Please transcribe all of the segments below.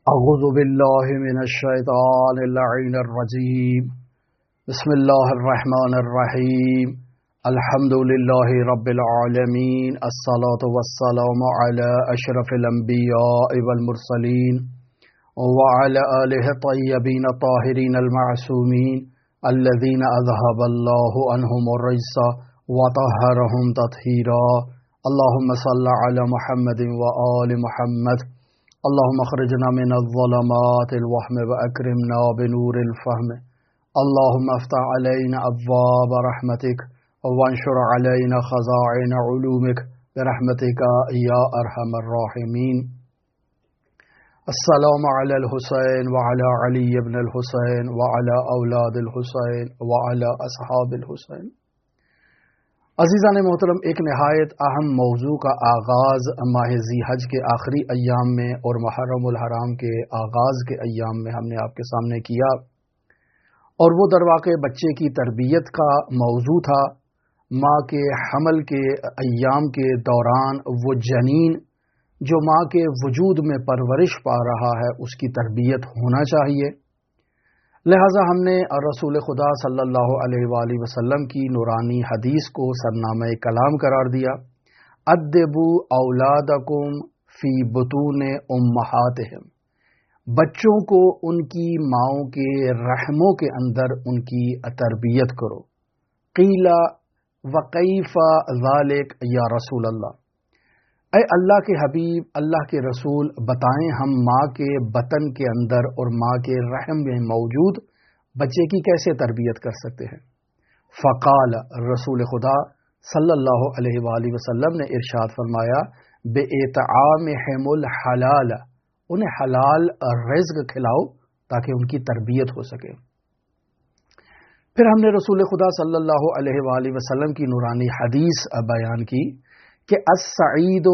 أعوذ بالله من الشيطان اللعين الرجيم. بسم الله الرحمن الرحيم. الحمد لله رب العالمين. الصلاة والسلام على أشرف الأنبياء والمرسلين وعلى آله الطيبين الطاهرين المعصومين الذين أذهب الله عنهم الرجس وطهرهم تطهيرا. اللهم صل على محمد وآل محمد. اللهم اخرجنا من الظلمات الوهم وأكرمنا بنور الفهم. اللهم افتح علينا أبواب رحمتك وانشر علينا خزائن علومك برحمتك يا أرحم الراحمين. السلام على الحسين وعلى علي بن الحسين وعلى أولاد الحسين وعلى أصحاب الحسين. عزیزان محترم، ایک نہایت اہم موضوع کا آغاز ماہ ذی حج کے آخری ایام میں اور محرم الحرام کے آغاز کے ایام میں ہم نے آپ کے سامنے کیا، اور وہ درواقع بچے کی تربیت کا موضوع تھا۔ ماں کے حمل کے ایام کے دوران وہ جنین جو ماں کے وجود میں پرورش پا رہا ہے، اس کی تربیت ہونا چاہیے۔ لہٰذا ہم نے رسول خدا صلی اللہ علیہ وآلہ وسلم کی نورانی حدیث کو سرنامہ کلام قرار دیا، ادبوا اولادکم فی بطون امہاتہم، بچوں کو ان کی ماؤں کے رحموں کے اندر ان کی تربیت کرو۔ قیل وکیف ذالک یا رسول اللہ، اے اللہ کے حبیب، اللہ کے رسول، بتائیں ہم ماں کے بطن کے اندر اور ماں کے رحم میں موجود بچے کی کیسے تربیت کر سکتے ہیں؟ فقال، رسول خدا صلی اللہ علیہ وآلہ وسلم نے ارشاد فرمایا، بِإِطْعَامِهِمُ الْحَلَالَ، انہیں حلال رزق کھلاؤ تاکہ ان کی تربیت ہو سکے۔ پھر ہم نے رسول خدا صلی اللہ علیہ وآلہ وسلم کی نورانی حدیث بیان کی کہ السعید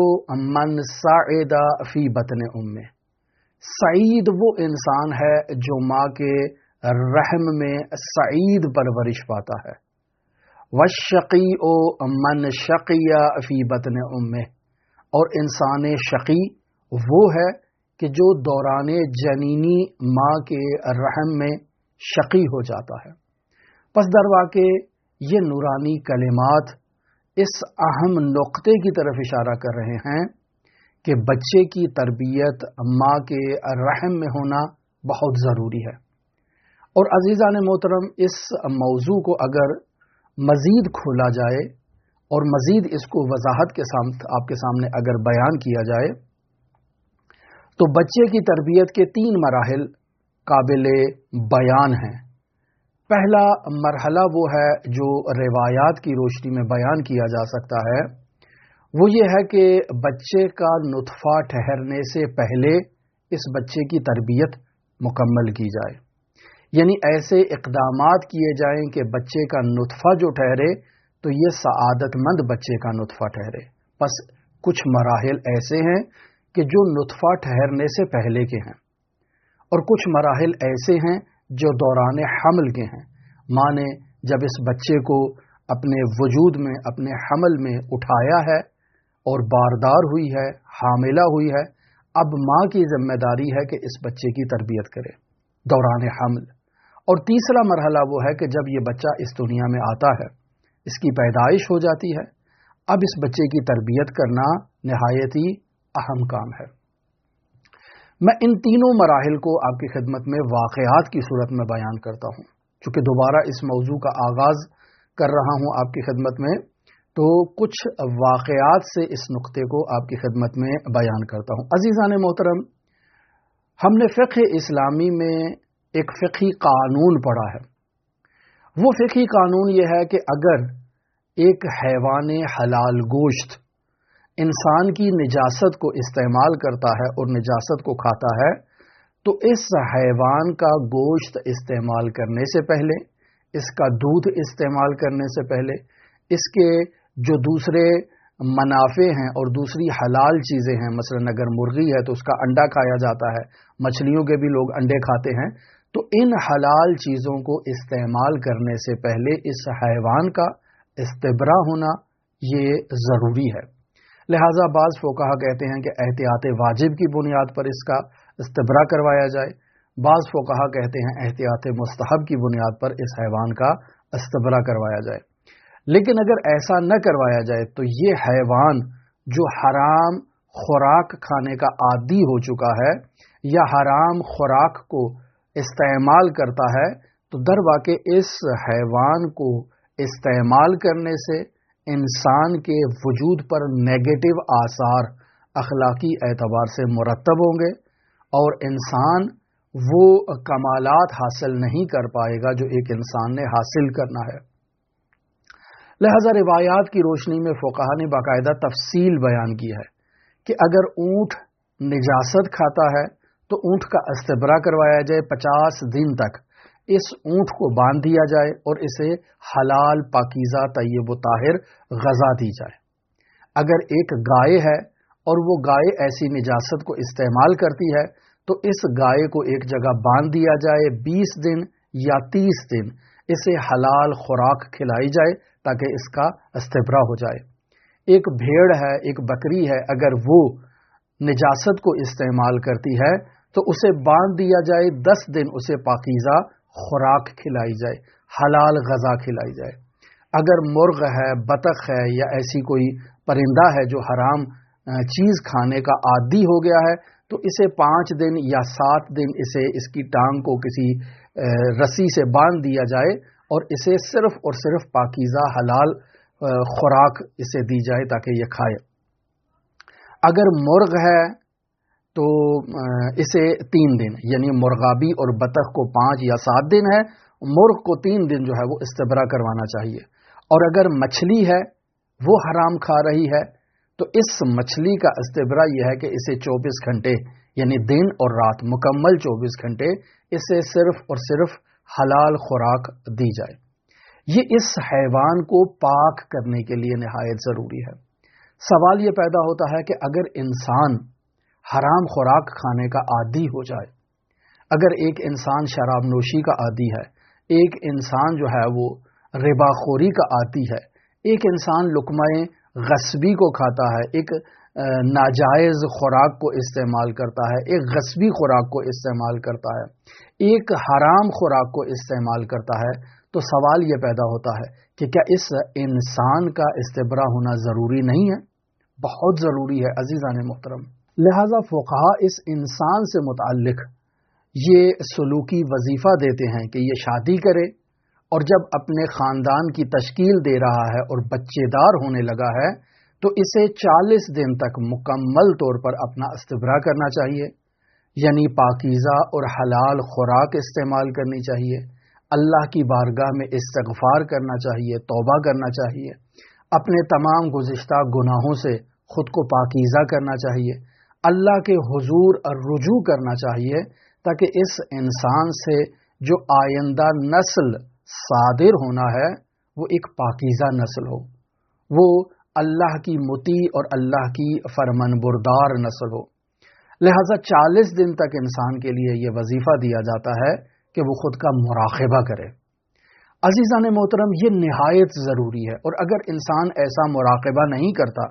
من سعد فی بطن امہ، سعید وہ انسان ہے جو ماں کے رحم میں سعید پرورش پاتا ہے۔ والشقی من شقی فی بطن امہ، اور انسان شقی وہ ہے کہ جو دوران جنینی ماں کے رحم میں شقی ہو جاتا ہے۔ پس در واقع یہ نورانی کلمات اس اہم نقطے کی طرف اشارہ کر رہے ہیں کہ بچے کی تربیت ماں کے رحم میں ہونا بہت ضروری ہے۔ اور عزیزان محترم، اس موضوع کو اگر مزید کھولا جائے اور مزید اس کو وضاحت کے ساتھ آپ کے سامنے اگر بیان کیا جائے تو بچے کی تربیت کے 3 مراحل قابل بیان ہیں۔ پہلا مرحلہ وہ ہے جو روایات کی روشنی میں بیان کیا جا سکتا ہے، وہ یہ ہے کہ بچے کا نطفہ ٹھہرنے سے پہلے اس بچے کی تربیت مکمل کی جائے، یعنی ایسے اقدامات کیے جائیں کہ بچے کا نطفہ جو ٹھہرے تو یہ سعادت مند بچے کا نطفہ ٹھہرے۔ پس کچھ مراحل ایسے ہیں کہ جو نطفہ ٹھہرنے سے پہلے کے ہیں، اور کچھ مراحل ایسے ہیں جو دوران حمل کے ہیں۔ ماں نے جب اس بچے کو اپنے وجود میں، اپنے حمل میں اٹھایا ہے اور باردار ہوئی ہے، حاملہ ہوئی ہے، اب ماں کی ذمہ داری ہے کہ اس بچے کی تربیت کرے دوران حمل۔ اور تیسرا مرحلہ وہ ہے کہ جب یہ بچہ اس دنیا میں آتا ہے، اس کی پیدائش ہو جاتی ہے، اب اس بچے کی تربیت کرنا نہایت ہی اہم کام ہے۔ میں ان تینوں مراحل کو آپ کی خدمت میں واقعات کی صورت میں بیان کرتا ہوں۔ چونکہ دوبارہ اس موضوع کا آغاز کر رہا ہوں آپ کی خدمت میں، تو کچھ واقعات سے اس نقطے کو آپ کی خدمت میں بیان کرتا ہوں۔ عزیزان محترم، ہم نے فقہ اسلامی میں ایک فقہی قانون پڑھا ہے۔ وہ فقہی قانون یہ ہے کہ اگر ایک حیوان حلال گوشت انسان کی نجاست کو استعمال کرتا ہے اور نجاست کو کھاتا ہے، تو اس حیوان کا گوشت استعمال کرنے سے پہلے، اس کا دودھ استعمال کرنے سے پہلے، اس کے جو دوسرے منافع ہیں اور دوسری حلال چیزیں ہیں، مثلا اگر مرغی ہے تو اس کا انڈا کھایا جاتا ہے، مچھلیوں کے بھی لوگ انڈے کھاتے ہیں، تو ان حلال چیزوں کو استعمال کرنے سے پہلے اس حیوان کا استبرا ہونا یہ ضروری ہے۔ لہٰذا بعض فقہا کہتے ہیں کہ احتیاط واجب کی بنیاد پر اس کا استبرا کروایا جائے۔ بعض فقہا کہتے ہیں احتیاط مستحب کی بنیاد پر اس حیوان کا استبرا کروایا جائے، لیکن اگر ایسا نہ کروایا جائے تو یہ حیوان جو حرام خوراک کھانے کا عادی ہو چکا ہے یا حرام خوراک کو استعمال کرتا ہے، تو در واقع اس حیوان کو استعمال کرنے سے انسان کے وجود پر نیگیٹو آثار اخلاقی اعتبار سے مرتب ہوں گے اور انسان وہ کمالات حاصل نہیں کر پائے گا جو ایک انسان نے حاصل کرنا ہے۔ لہذا روایات کی روشنی میں فقہا نے باقاعدہ تفصیل بیان کی ہے کہ اگر اونٹ نجاست کھاتا ہے تو اونٹ کا استبرا کروایا جائے، 50 دن تک اس اونٹ کو باندھ دیا جائے اور اسے حلال پاکیزہ طیب و طاہر غذا دی جائے۔ اگر ایک گائے ہے اور وہ گائے ایسی نجاست کو استعمال کرتی ہے تو اس گائے کو ایک جگہ باندھ دیا جائے، 20 دن یا 30 دن اسے حلال خوراک کھلائی جائے تاکہ اس کا استبرا ہو جائے۔ ایک بھیڑ ہے، ایک بکری ہے، اگر وہ نجاست کو استعمال کرتی ہے تو اسے باندھ دیا جائے، 10 دن اسے پاکیزہ خوراک کھلائی جائے، حلال غذا کھلائی جائے۔ اگر مرغ ہے، بطخ ہے یا ایسی کوئی پرندہ ہے جو حرام چیز کھانے کا عادی ہو گیا ہے تو اسے 5 دن یا 7 دن اسے اس کی ٹانگ کو کسی رسی سے باندھ دیا جائے اور اسے صرف اور صرف پاکیزہ حلال خوراک اسے دی جائے تاکہ یہ کھائے۔ اگر مرغ ہے تو اسے 3 دن، یعنی مرغابی اور بطخ کو 5 یا 7 دن ہے، مرغ کو 3 دن جو ہے وہ استبرا کروانا چاہیے۔ اور اگر مچھلی ہے وہ حرام کھا رہی ہے تو اس مچھلی کا استبرا یہ ہے کہ اسے 24 گھنٹے یعنی دن اور رات مکمل 24 گھنٹے اسے صرف اور صرف حلال خوراک دی جائے۔ یہ اس حیوان کو پاک کرنے کے لیے نہایت ضروری ہے۔ سوال یہ پیدا ہوتا ہے کہ اگر انسان حرام خوراک کھانے کا عادی ہو جائے، اگر ایک انسان شراب نوشی کا عادی ہے، ایک انسان جو ہے وہ ربا خوری کا عادی ہے، ایک انسان لقمہ غصبی کو کھاتا ہے، ایک ناجائز خوراک کو استعمال کرتا ہے، ایک غصبی خوراک کو استعمال کرتا ہے، ایک حرام خوراک کو استعمال کرتا ہے، تو سوال یہ پیدا ہوتا ہے کہ کیا اس انسان کا استبرا ہونا ضروری نہیں ہے؟ بہت ضروری ہے عزیزان محترم۔ لہذا فقہا اس انسان سے متعلق یہ سلوکی وظیفہ دیتے ہیں کہ یہ شادی کرے اور جب اپنے خاندان کی تشکیل دے رہا ہے اور بچے دار ہونے لگا ہے تو اسے 40 دن تک مکمل طور پر اپنا استبرا کرنا چاہیے، یعنی پاکیزہ اور حلال خوراک استعمال کرنی چاہیے، اللہ کی بارگاہ میں استغفار کرنا چاہیے، توبہ کرنا چاہیے، اپنے تمام گزشتہ گناہوں سے خود کو پاکیزہ کرنا چاہیے، اللہ کے حضور رجوع کرنا چاہیے تاکہ اس انسان سے جو آئندہ نسل صادر ہونا ہے وہ ایک پاکیزہ نسل ہو، وہ اللہ کی مطیع اور اللہ کی فرمان بردار نسل ہو۔ لہذا 40 دن تک انسان کے لیے یہ وظیفہ دیا جاتا ہے کہ وہ خود کا مراقبہ کرے۔ عزیزان محترم، یہ نہایت ضروری ہے، اور اگر انسان ایسا مراقبہ نہیں کرتا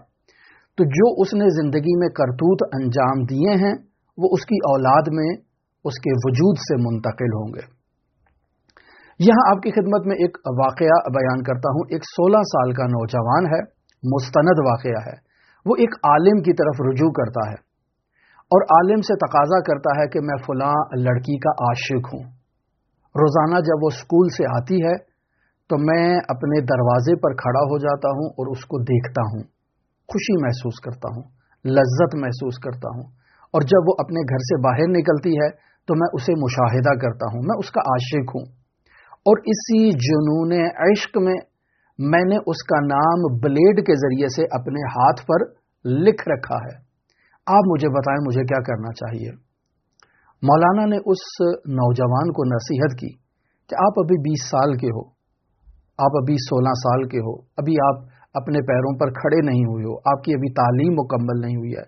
تو جو اس نے زندگی میں کرتوت انجام دیے ہیں وہ اس کی اولاد میں اس کے وجود سے منتقل ہوں گے۔ یہاں آپ کی خدمت میں ایک واقعہ بیان کرتا ہوں۔ ایک 16 سال کا نوجوان ہے، مستند واقعہ ہے، وہ ایک عالم کی طرف رجوع کرتا ہے اور عالم سے تقاضا کرتا ہے کہ میں فلاں لڑکی کا عاشق ہوں۔ روزانہ جب وہ اسکول سے آتی ہے تو میں اپنے دروازے پر کھڑا ہو جاتا ہوں اور اس کو دیکھتا ہوں، خوشی محسوس کرتا ہوں، لذت محسوس کرتا ہوں، اور جب وہ اپنے گھر سے باہر نکلتی ہے تو میں اسے مشاہدہ کرتا ہوں، میں اس کا عاشق ہوں، اور اسی جنون عشق میں نے اس کا نام بلیڈ کے ذریعے سے اپنے ہاتھ پر لکھ رکھا ہے۔ آپ مجھے بتائیں مجھے کیا کرنا چاہیے؟ مولانا نے اس نوجوان کو نصیحت کی کہ آپ ابھی 20 سال کے ہو، آپ ابھی 16 سال کے ہو، ابھی آپ اپنے پیروں پر کھڑے نہیں ہوئے ہو، آپ کی ابھی تعلیم مکمل نہیں ہوئی ہے،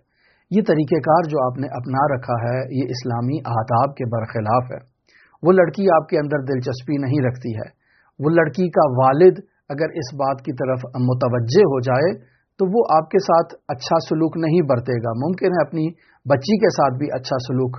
یہ طریقہ کار جو آپ نے اپنا رکھا ہے یہ اسلامی آداب کے برخلاف ہے۔ وہ لڑکی آپ کے اندر دلچسپی نہیں رکھتی ہے، وہ لڑکی کا والد اگر اس بات کی طرف متوجہ ہو جائے تو وہ آپ کے ساتھ اچھا سلوک نہیں برتے گا، ممکن ہے اپنی بچی کے ساتھ بھی اچھا سلوک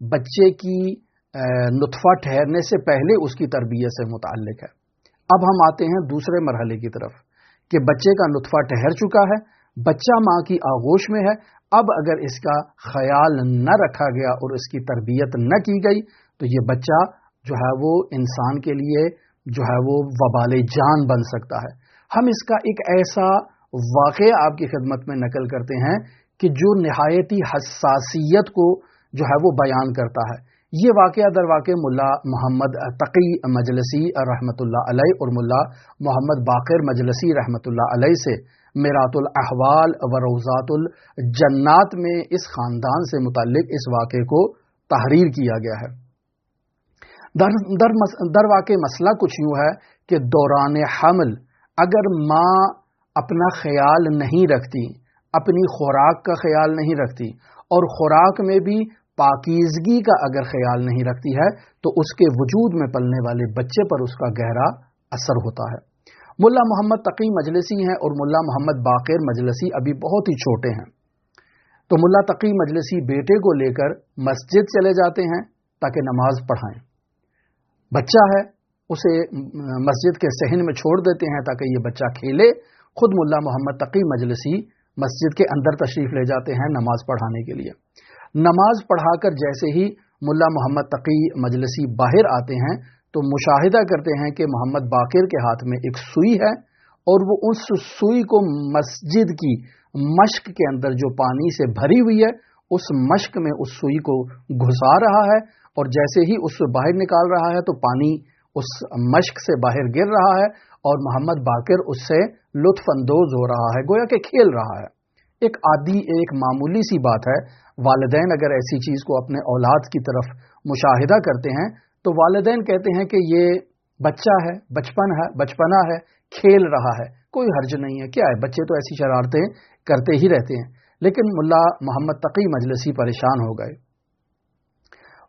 بچے کی نطفہ ٹھہرنے سے پہلے اس کی تربیت سے متعلق ہے۔ اب ہم آتے ہیں دوسرے مرحلے کی طرف کہ بچے کا نطفہ ٹھہر چکا ہے، بچہ ماں کی آغوش میں ہے، اب اگر اس کا خیال نہ رکھا گیا اور اس کی تربیت نہ کی گئی تو یہ بچہ جو ہے وہ انسان کے لیے جو ہے وہ وبال جان بن سکتا ہے۔ ہم اس کا ایک ایسا واقعہ آپ کی خدمت میں نقل کرتے ہیں کہ جو نہایتی حساسیت کو جو ہے وہ بیان کرتا ہے۔ یہ واقعہ در واقع ملا محمد تقی مجلسی رحمۃ اللہ علیہ اور ملا محمد باقر مجلسی رحمۃ اللہ علیہ سے میرات الاحوال و روضات الجنات میں اس خاندان سے متعلق اس واقعے کو تحریر کیا گیا ہے۔ در واقع مسئلہ کچھ یوں ہے کہ دوران حمل اگر ماں اپنا خیال نہیں رکھتی، اپنی خوراک کا خیال نہیں رکھتی اور خوراک میں بھی پاکیزگی کا اگر خیال نہیں رکھتی ہے تو اس کے وجود میں پلنے والے بچے پر اس کا گہرا اثر ہوتا ہے۔ ملا محمد تقی مجلسی ہیں اور ملا محمد باقر مجلسی ابھی بہت ہی چھوٹے ہیں، تو ملا تقی مجلسی بیٹے کو لے کر مسجد چلے جاتے ہیں تاکہ نماز پڑھائیں۔ بچہ ہے، اسے مسجد کے صحن میں چھوڑ دیتے ہیں تاکہ یہ بچہ کھیلے۔ خود ملا محمد تقی مجلسی مسجد کے اندر تشریف لے جاتے ہیں نماز پڑھانے کے لیے۔ نماز پڑھا کر جیسے ہی ملا محمد تقی مجلسی باہر آتے ہیں تو مشاہدہ کرتے ہیں کہ محمد باقر کے ہاتھ میں ایک سوئی ہے اور وہ اس سوئی کو مسجد کی مشق کے اندر جو پانی سے بھری ہوئی ہے اس مشق میں اس سوئی کو گھسا رہا ہے، اور جیسے ہی اس سے باہر نکال رہا ہے تو پانی اس مشق سے باہر گر رہا ہے اور محمد باقر اس سے لطف اندوز ہو رہا ہے، گویا کہ کھیل رہا ہے۔ ایک عادی ایک معمولی سی بات ہے، والدین اگر ایسی چیز کو اپنے اولاد کی طرف مشاہدہ کرتے ہیں تو والدین کہتے ہیں کہ یہ بچہ ہے، بچپنا ہے، کھیل رہا ہے، کوئی حرج نہیں ہے، کیا ہے، بچے تو ایسی شرارتیں کرتے ہی رہتے ہیں۔ لیکن ملا محمد تقی مجلسی پریشان ہو گئے۔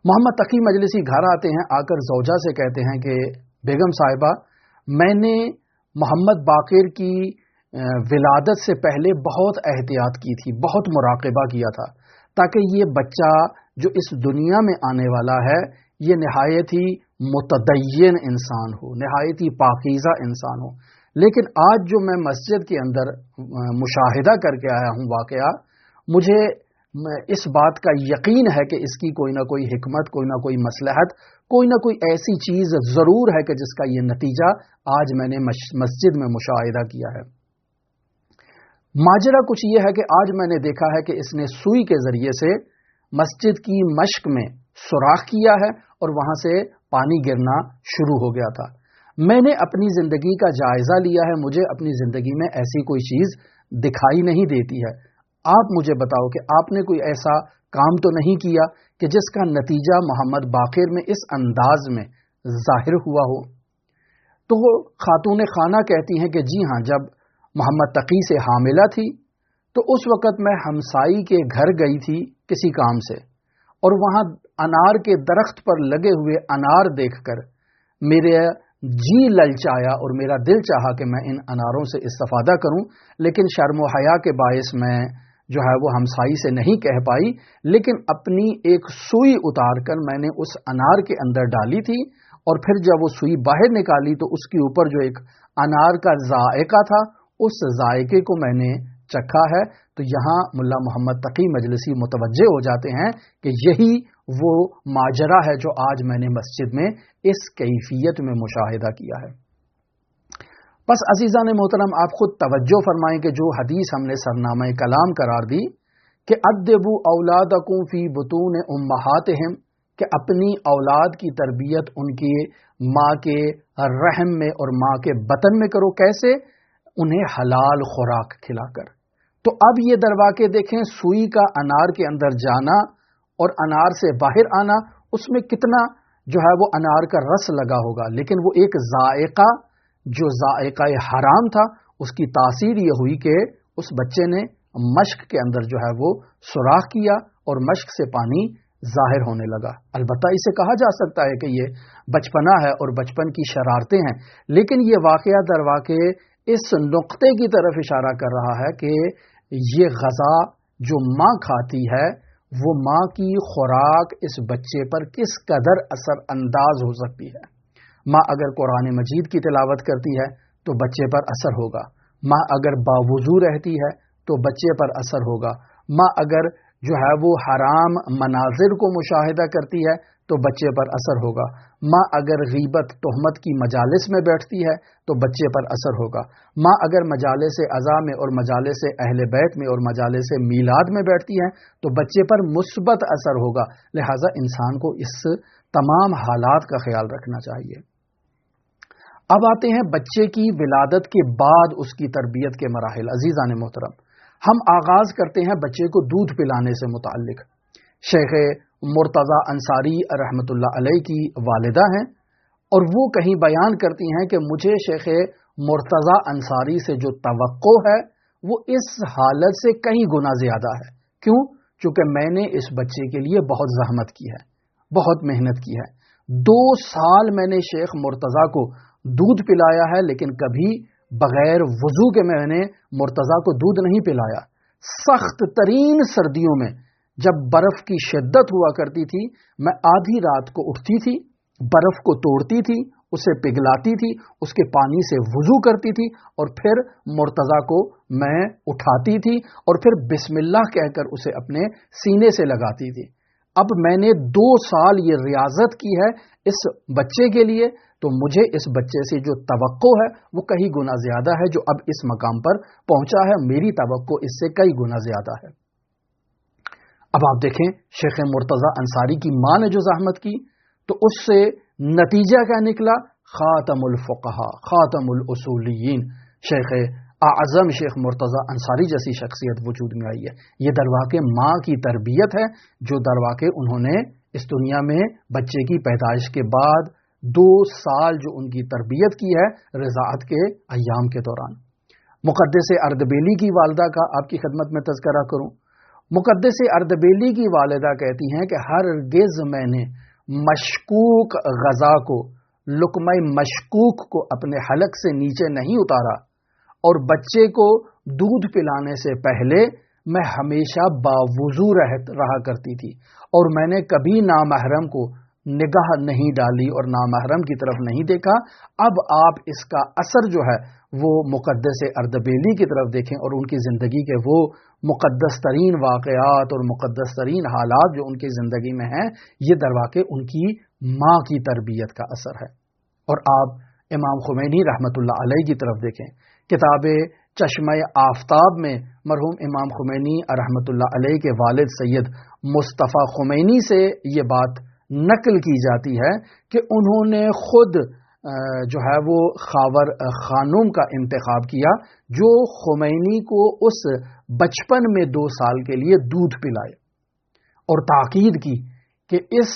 محمد تقی مجلسی گھر آتے ہیں، آ کر زوجہ سے کہتے ہیں کہ بیگم صاحبہ، میں نے محمد باقر کی ولادت سے پہلے بہت احتیاط کی تھی، بہت مراقبہ کیا تھا تاکہ یہ بچہ جو اس دنیا میں آنے والا ہے یہ نہایت ہی متدین انسان ہو، نہایت ہی پاکیزہ انسان ہو۔ لیکن آج جو میں مسجد کے اندر مشاہدہ کر کے آیا ہوں واقعہ، مجھے اس بات کا یقین ہے کہ اس کی کوئی نہ کوئی حکمت، کوئی نہ کوئی مصلحت، کوئی نہ کوئی ایسی چیز ضرور ہے کہ جس کا یہ نتیجہ آج میں نے مسجد میں مشاہدہ کیا ہے۔ ماجرا کچھ یہ ہے کہ آج میں نے دیکھا ہے کہ اس نے سوئی کے ذریعے سے مسجد کی مشق میں سوراخ کیا ہے اور وہاں سے پانی گرنا شروع ہو گیا تھا۔ میں نے اپنی زندگی کا جائزہ لیا ہے، مجھے اپنی زندگی میں ایسی کوئی چیز دکھائی نہیں دیتی ہے۔ آپ مجھے بتاؤ کہ آپ نے کوئی ایسا کام تو نہیں کیا کہ جس کا نتیجہ محمد باقر میں اس انداز میں ظاہر ہوا ہو؟ تو وہ خاتون خانہ کہتی ہیں کہ جی ہاں، جب محمد تقی سے حاملہ تھی تو اس وقت میں ہمسائی کے گھر گئی تھی کسی کام سے، اور وہاں انار کے درخت پر لگے ہوئے انار دیکھ کر میرے جی للچایا اور میرا دل چاہا کہ میں ان اناروں سے استفادہ کروں، لیکن شرم و حیا کے باعث میں جو ہے وہ ہمسائی سے نہیں کہہ پائی، لیکن اپنی ایک سوئی اتار کر میں نے اس انار کے اندر ڈالی تھی، اور پھر جب وہ سوئی باہر نکالی تو اس کے اوپر جو ایک انار کا ذائقہ تھا اس ذائقے کو میں نے چکھا ہے۔ تو یہاں ملا محمد تقی مجلسی متوجہ ہو جاتے ہیں کہ یہی وہ ماجرا ہے جو آج میں نے مسجد میں اس کیفیت میں مشاہدہ کیا ہے۔ بس عزیزان محترم، آپ خود توجہ فرمائیں کہ جو حدیث ہم نے سرنامہ کلام قرار دی کہ ادبوا اولادکم فی بطون امہاتہم، کہ اپنی اولاد کی تربیت ان کی ماں کے رحم میں اور ماں کے بطن میں کرو، کیسے؟ انہیں حلال خوراک کھلا کر۔ تو اب یہ درواقع دیکھیں، سوئی کا انار کے اندر جانا اور انار سے باہر آنا، اس میں کتنا جو ہے وہ انار کا رس لگا ہوگا، لیکن وہ ایک ذائقہ جو ذائقہ حرام تھا، اس کی تاثیر یہ ہوئی کہ اس بچے نے مشق کے اندر جو ہے وہ سوراخ کیا اور مشق سے پانی ظاہر ہونے لگا۔ البتہ اسے کہا جا سکتا ہے کہ یہ بچپنا ہے اور بچپن کی شرارتیں ہیں، لیکن یہ واقعہ در واقع اس نقطے کی طرف اشارہ کر رہا ہے کہ یہ غذا جو ماں کھاتی ہے وہ ماں کی خوراک اس بچے پر کس قدر اثر انداز ہو سکتی ہے۔ ماں اگر قرآن مجید کی تلاوت کرتی ہے تو بچے پر اثر ہوگا، ماں اگر باوضو رہتی ہے تو بچے پر اثر ہوگا، ماں اگر جو ہے وہ حرام مناظر کو مشاہدہ کرتی ہے تو بچے پر اثر ہوگا، ماں اگر غیبت تہمت کی مجالس میں بیٹھتی ہے تو بچے پر اثر ہوگا، ماں اگر مجالس عزا میں اور مجالس اہل بیت میں اور مجالس میلاد میں بیٹھتی ہے تو بچے پر مثبت اثر ہوگا۔ لہٰذا انسان کو اس تمام حالات کا خیال رکھنا چاہیے۔ اب آتے ہیں بچے کی ولادت کے بعد اس کی تربیت کے مراحل۔ عزیزان محترم، ہم آغاز کرتے ہیں بچے کو دودھ پلانے سے متعلق۔ شیخ مرتضی انصاری رحمۃ اللہ علیہ کی والدہ ہیں اور وہ کہیں بیان کرتی ہیں کہ مجھے شیخ مرتضی انصاری سے جو توقع ہے وہ اس حالت سے کہیں گنا زیادہ ہے۔ کیوں؟ چونکہ میں نے اس بچے کے لیے بہت زحمت کی ہے، بہت محنت کی ہے۔ 2 سال میں نے شیخ مرتضی کو دودھ پلایا ہے، لیکن کبھی بغیر وضو کے میں نے مرتضی کو دودھ نہیں پلایا۔ سخت ترین سردیوں میں جب برف کی شدت ہوا کرتی تھی، میں آدھی رات کو اٹھتی تھی، برف کو توڑتی تھی، اسے پگھلاتی تھی، اس کے پانی سے وضو کرتی تھی اور پھر مرتضی کو میں اٹھاتی تھی اور پھر بسم اللہ کہہ کر اسے اپنے سینے سے لگاتی تھی۔ اب میں نے 2 سال یہ ریاضت کی ہے اس بچے کے لیے، تو مجھے اس بچے سے جو توقع ہے وہ کئی گنا زیادہ ہے۔ جو اب اس مقام پر پہنچا ہے، میری توقع اس سے کئی گنا زیادہ ہے۔ اب آپ دیکھیں شیخ مرتضی انصاری کی ماں نے جو زحمت کی تو اس سے نتیجہ کیا نکلا؟ خاتم الفقہا، خاتم الاصولیین، شیخ اعظم شیخ مرتضی انصاری جیسی شخصیت وجود میں آئی ہے۔ یہ درواقع ماں کی تربیت ہے، جو درواقع انہوں نے اس دنیا میں بچے کی پیدائش کے بعد 2 سال جو ان کی تربیت کی ہے رضاعت کے ایام کے دوران۔ مقدس اردبیلی کی والدہ کا آپ کی خدمت میں تذکرہ کروں۔ مقدس اردبیلی کی والدہ کہتی ہیں کہ ہرگز میں نے مشکوک غذا کو، لقمہ مشکوک کو اپنے حلق سے نیچے نہیں اتارا، اور بچے کو دودھ پلانے سے پہلے میں ہمیشہ باوضو رہا کرتی تھی، اور میں نے کبھی نامحرم کو نگاہ نہیں ڈالی اور نامحرم کی طرف نہیں دیکھا۔ اب آپ اس کا اثر جو ہے وہ مقدس اردبیلی کی طرف دیکھیں اور ان کی زندگی کے وہ مقدس ترین واقعات اور مقدس ترین حالات جو ان کی زندگی میں ہیں، یہ درواقع ان کی ماں کی تربیت کا اثر ہے۔ اور آپ امام خمینی رحمۃ اللہ علیہ کی طرف دیکھیں، کتاب چشمہ آفتاب میں مرحوم امام خمینی رحمۃ اللہ علیہ کے والد سید مصطفیٰ خمینی سے یہ بات نقل کی جاتی ہے کہ انہوں نے خود جو ہے وہ خاور خانم کا انتخاب کیا جو خمینی کو اس بچپن میں 2 سال کے لیے دودھ پلائے، اور تاکید کی کہ اس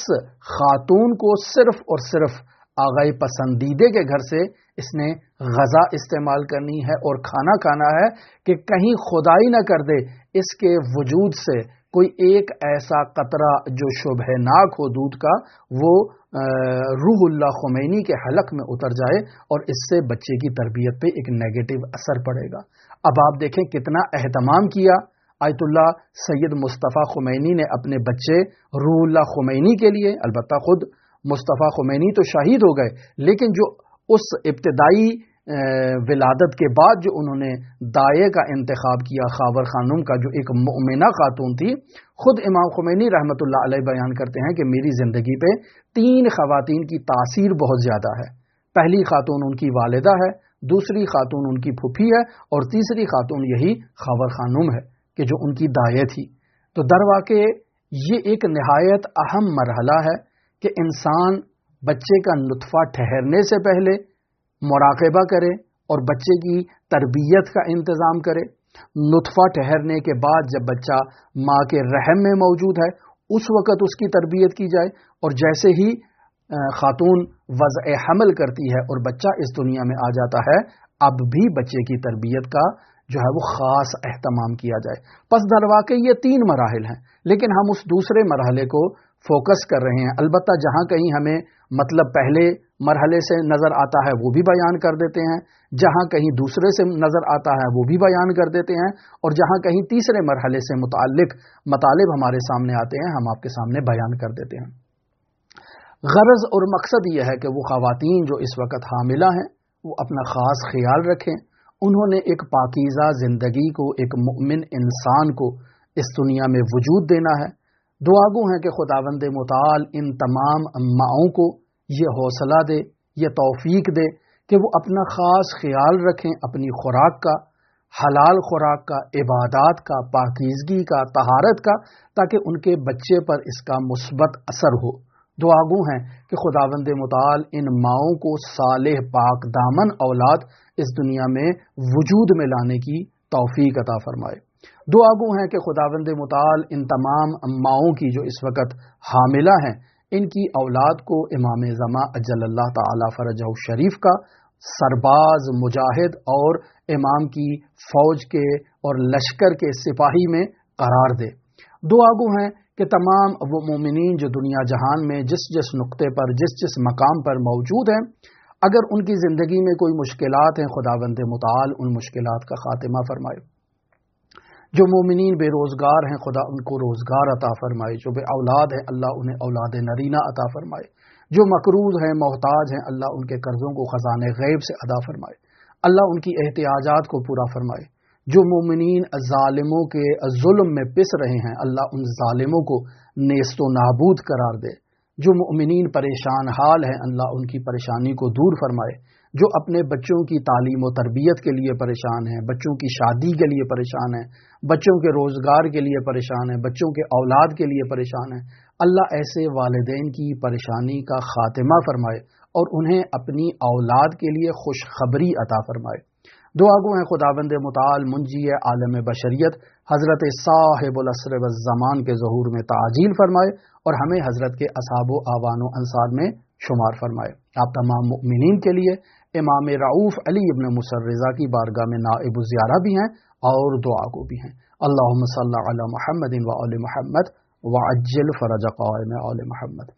خاتون کو صرف اور صرف آغائے پسندیدے کے گھر سے اس نے غذا استعمال کرنی ہے اور کھانا کھانا ہے کہ کہیں خدائی نہ کر دے اس کے وجود سے کوئی ایک ایسا قطرہ جو شبہ ناک ہو دودھ کا، وہ روح اللہ خمینی کے حلق میں اتر جائے اور اس سے بچے کی تربیت پہ ایک نیگیٹو اثر پڑے گا۔ اب آپ دیکھیں کتنا اہتمام کیا آیت اللہ سید مصطفیٰ خمینی نے اپنے بچے روح اللہ خمینی کے لیے۔ البتہ خود مصطفیٰ خمینی تو شہید ہو گئے، لیکن جو اس ابتدائی ولادت کے بعد جو انہوں نے دائے کا انتخاب کیا خاور خانم کا، جو ایک مؤمنہ خاتون تھی، خود امام خمینی رحمۃ اللہ علیہ بیان کرتے ہیں کہ میری زندگی پہ 3 خواتین کی تاثیر بہت زیادہ ہے۔ پہلی خاتون ان کی والدہ ہے، دوسری خاتون ان کی پھوپھی ہے، اور تیسری خاتون یہی خاور خانم ہے کہ جو ان کی دائے تھی۔ تو درواقع یہ ایک نہایت اہم مرحلہ ہے کہ انسان بچے کا نطفہ ٹھہرنے سے پہلے مراقبہ کرے اور بچے کی تربیت کا انتظام کرے۔ نطفہ ٹھہرنے کے بعد جب بچہ ماں کے رحم میں موجود ہے اس وقت اس کی تربیت کی جائے، اور جیسے ہی خاتون وضع حمل کرتی ہے اور بچہ اس دنیا میں آ جاتا ہے، اب بھی بچے کی تربیت کا جو ہے وہ خاص اہتمام کیا جائے۔ پس درواقع یہ 3 مراحل ہیں، لیکن ہم اس دوسرے مرحلے کو فوکس کر رہے ہیں. البتہ جہاں کہیں ہمیں مطلب پہلے مرحلے سے نظر آتا ہے وہ بھی بیان کر دیتے ہیں، جہاں کہیں دوسرے سے نظر آتا ہے وہ بھی بیان کر دیتے ہیں، اور جہاں کہیں تیسرے مرحلے سے متعلق مطالب ہمارے سامنے آتے ہیں ہم آپ کے سامنے بیان کر دیتے ہیں. غرض اور مقصد یہ ہے کہ وہ خواتین جو اس وقت حاملہ ہیں وہ اپنا خاص خیال رکھیں. انہوں نے ایک پاکیزہ زندگی کو، ایک مؤمن انسان کو اس دنیا میں وجود دینا ہے. دعا گو ہیں کہ خداوند متعال ان تمام ماؤں کو یہ حوصلہ دے، یہ توفیق دے کہ وہ اپنا خاص خیال رکھیں اپنی خوراک کا، حلال خوراک کا، عبادات کا، پاکیزگی کا، طہارت کا، تاکہ ان کے بچے پر اس کا مثبت اثر ہو. دعا گو ہیں کہ خداوند متعال ان ماؤں کو صالح پاک دامن اولاد اس دنیا میں وجود میں لانے کی توفیق عطا فرمائے. دعا گو ہیں کہ خداوند متعال ان تمام ماؤں کی جو اس وقت حاملہ ہیں ان کی اولاد کو امام زمان اجل اللہ تعالی فرجہ الشریف کا سرباز، مجاہد اور امام کی فوج کے اور لشکر کے سپاہی میں قرار دے. دعا گو ہیں کہ تمام وہ مومنین جو دنیا جہان میں جس جس نقطے پر، جس جس مقام پر موجود ہیں، اگر ان کی زندگی میں کوئی مشکلات ہیں خداوند متعال ان مشکلات کا خاتمہ فرمائے. جو مومنین بے روزگار ہیں خدا ان کو روزگار عطا فرمائے. جو بے اولاد ہیں اللہ انہیں اولاد نرینہ عطا فرمائے. جو مقروض ہیں، محتاج ہیں، اللہ ان کے قرضوں کو خزانے غیب سے ادا فرمائے. اللہ ان کی احتیاجات کو پورا فرمائے. جو مومنین ظالموں کے ظلم میں پس رہے ہیں اللہ ان ظالموں کو نیست و نابود قرار دے. جو مومنین پریشان حال ہیں اللہ ان کی پریشانی کو دور فرمائے. جو اپنے بچوں کی تعلیم و تربیت کے لیے پریشان ہیں، بچوں کی شادی کے لیے پریشان ہیں، بچوں کے روزگار کے لیے پریشان ہیں، بچوں کے اولاد کے لیے پریشان ہیں، اللہ ایسے والدین کی پریشانی کا خاتمہ فرمائے اور انہیں اپنی اولاد کے لیے خوشخبری عطا فرمائے. دعا گو ہیں خداوند متعال منجی عالم بشریت حضرت صاحب العصر والزمان کے ظہور میں تعجیل فرمائے اور ہمیں حضرت کے اصحاب و اعوان و انصار میں شمار فرمائے. آپ تمام مؤمنین کے لیے امام رؤوف علی ابن مصر رضا کی بارگاہ میں نائب الزیارہ بھی ہیں اور دعا کو بھی ہیں. اللہم صلی علی محمد و آل محمد وعجل فرج قائم آل محمد.